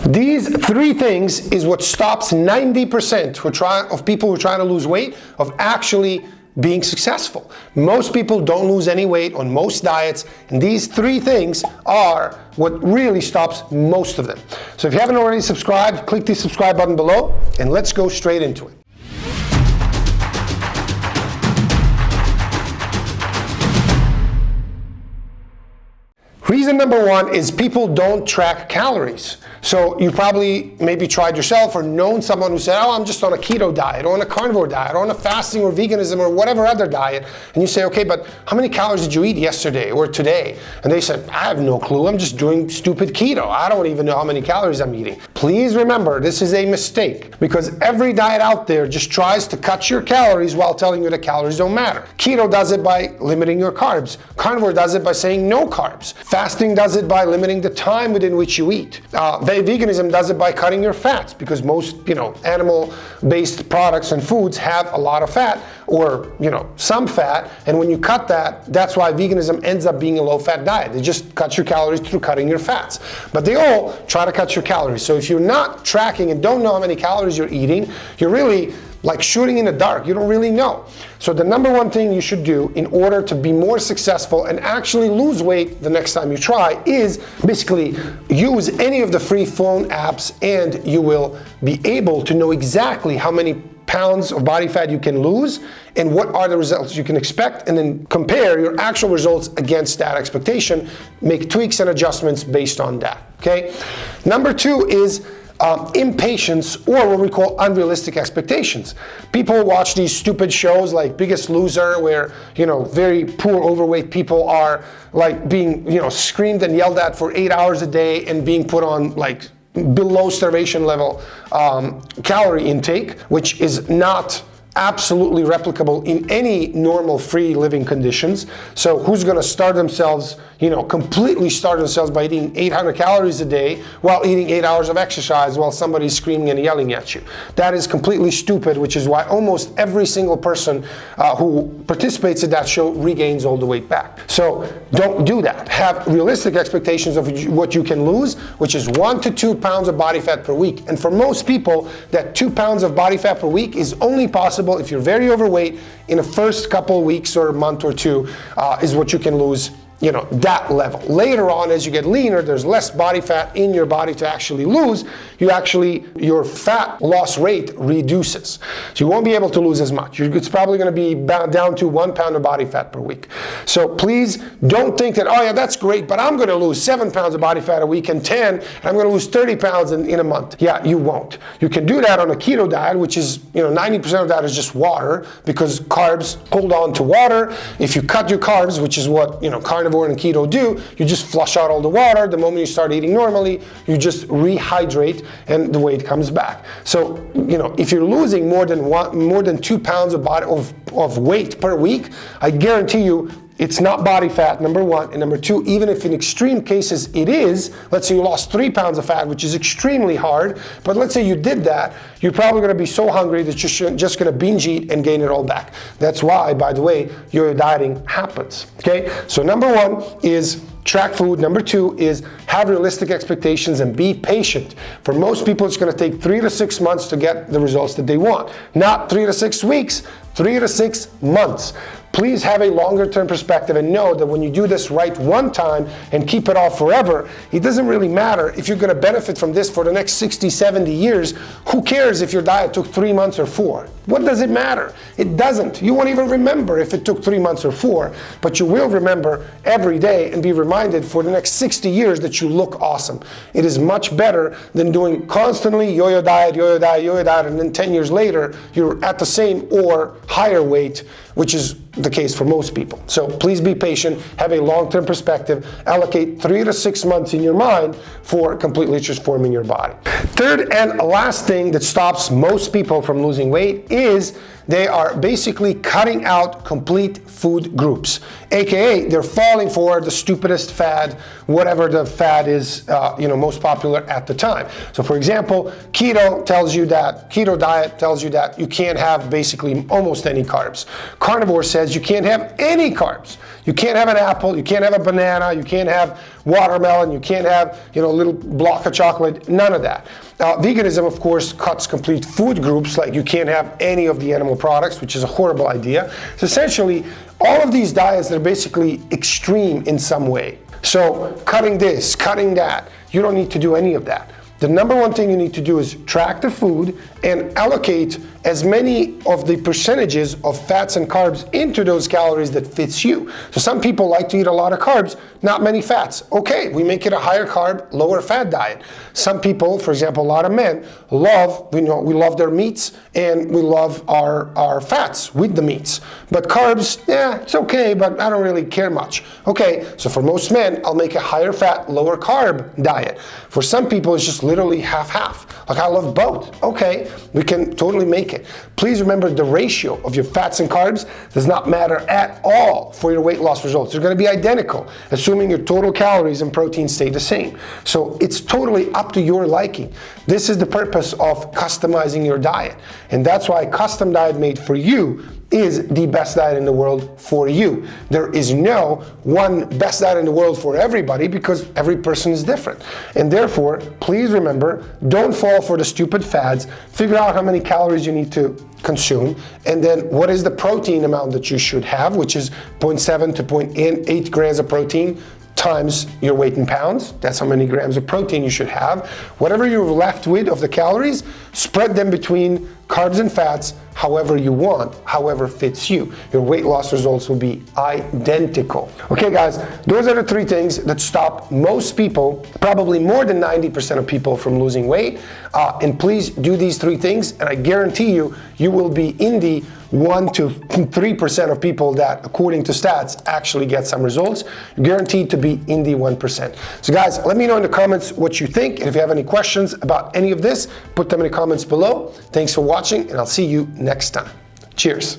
These three things is what stops 90% of people who are trying to lose weight of actually being successful. Most people don't lose any weight on most diets, and these three things are what really stops most of them. So if you haven't already subscribed, click the subscribe button below, and let's go straight into it. Reason number one is people don't track calories. So you probably maybe tried yourself or known someone who said, oh, I'm just on a keto diet or on a carnivore diet or on a fasting or veganism or whatever other diet. And you say, okay, but how many calories did you eat yesterday or today? And they said, I have no clue. I'm just doing stupid keto. I don't even know how many calories I'm eating. Please remember, this is a mistake because every diet out there just tries to cut your calories while telling you that calories don't matter. Keto does it by limiting your carbs. Carnivore does it by saying no carbs. Fasting does it by limiting the time within which you eat. Veganism does it by cutting your fats because most, animal-based products and foods have a lot of fat or, some fat. And when you cut that, that's why veganism ends up being a low-fat diet. They just cut your calories through cutting your fats. But they all try to cut your calories. So if you're not tracking and don't know how many calories you're eating, you're really like shooting in the dark. You don't really know. So the number one thing you should do in order to be more successful and actually lose weight the next time you try is basically use any of the free phone apps, and you will be able to know exactly how many pounds of body fat you can lose and what are the results you can expect, and then compare your actual results against that expectation, make tweaks and adjustments based on that, okay? Number two is impatience, or what we call unrealistic expectations. People watch these stupid shows like Biggest Loser where, very poor overweight people are like being, screamed and yelled at for 8 hours a day and being put on like below starvation level calorie intake, which is not absolutely replicable in any normal free living conditions. So who's going to starve themselves, completely starve themselves by eating 800 calories a day while eating 8 hours of exercise while somebody's screaming and yelling at you? That is completely stupid, which is why almost every single person who participates in that show regains all the weight back. So don't do that. Have realistic expectations of what you can lose, which is 1 to 2 pounds of body fat per week. And for most people, that 2 pounds of body fat per week is only possible if you're very overweight in the first couple of weeks or a month or two is what you can lose, that level. Later on, as you get leaner, there's less body fat in your body to actually lose. Your fat loss rate reduces. So you won't be able to lose as much. It's probably going to be down to 1 pound of body fat per week. So please don't think that, oh yeah, that's great, but I'm going to lose 7 pounds of body fat a week and 10, and I'm going to lose 30 pounds in a month. Yeah, you won't. You can do that on a keto diet, which is, 90% of that is just water because carbs hold on to water. If you cut your carbs, which is what, carnivore and keto do, you just flush out all the water. The moment you start eating normally, you just rehydrate and the weight comes back. So, if you're losing more than 2 pounds of weight per week, I guarantee you it's not body fat, number one. And number two, even if in extreme cases it is, let's say you lost 3 pounds of fat, which is extremely hard, but let's say you did that, you're probably going to be so hungry that you're just going to binge eat and gain it all back. That's why, by the way, yo-yo dieting happens, okay? So number one is track food. Number two is have realistic expectations and be patient. For most people, it's going to take 3 to 6 months to get the results that they want. Not 3 to 6 weeks, 3 to 6 months. Please have a longer term perspective and know that when you do this right one time and keep it off forever, it doesn't really matter if you're going to benefit from this for the next 60, 70 years. Who cares if your diet took 3 months or 4? What does it matter? It doesn't. You won't even remember if it took 3 months or 4, but you will remember every day and be reminded for the next 60 years that you look awesome. It is much better than doing constantly yo-yo diet, yo-yo diet, yo-yo diet, and then 10 years later, you're at the same or higher weight, which is the case for most people. So please be patient, have a long-term perspective, allocate 3 to 6 months in your mind for completely transforming your body. Third and last thing that stops most people from losing weight is they are basically cutting out complete food groups, aka they're falling for the stupidest fad, whatever the fad is, most popular at the time. So, for example, keto diet tells you that you can't have basically almost any carbs. Carnivore says you can't have any carbs. You can't have an apple, you can't have a banana, you can't have watermelon, you can't have, a little block of chocolate, none of that. Veganism, of course, cuts complete food groups, like you can't have any of the animal products, which is a horrible idea. So essentially, all of these diets, they're basically extreme in some way. So cutting this, cutting that, you don't need to do any of that. The number one thing you need to do is track the food and allocate as many of the percentages of fats and carbs into those calories that fits you. So some people like to eat a lot of carbs, not many fats. Okay, we make it a higher carb, lower fat diet. Some people, for example, a lot of men we love their meats and we love our fats with the meats. But carbs, it's okay, but I don't really care much. Okay, so for most men, I'll make a higher fat, lower carb diet. For some people, it's just literally half-half. Like I love both. Okay, we can totally make it. Please remember the ratio of your fats and carbs does not matter at all for your weight loss results. They're going to be identical, assuming your total calories and protein stay the same. So it's totally up to your liking. This is the purpose of customizing your diet. And that's why a custom diet made for you is the best diet in the world for you. There is no one best diet in the world for everybody because every person is different. And therefore, please remember, don't fall for the stupid fads. Figure out how many calories you need to consume, and then what is the protein amount that you should have, which is 0.7 to 0.8 grams of protein times your weight in pounds. That's how many grams of protein you should have. Whatever you're left with of the calories, spread them between carbs and fats however you want, however fits you. Your weight loss results will be identical. Okay guys, those are the three things that stop most people, probably more than 90% of people, from losing weight. And please do these three things, and I guarantee you, you will be in the 1 to 3% of people that, according to stats, actually get some results. You're guaranteed to be in the 1%. So guys, let me know in the comments what you think, and if you have any questions about any of this, put them in the comments below. Thanks for watching, and I'll see you next time. Cheers.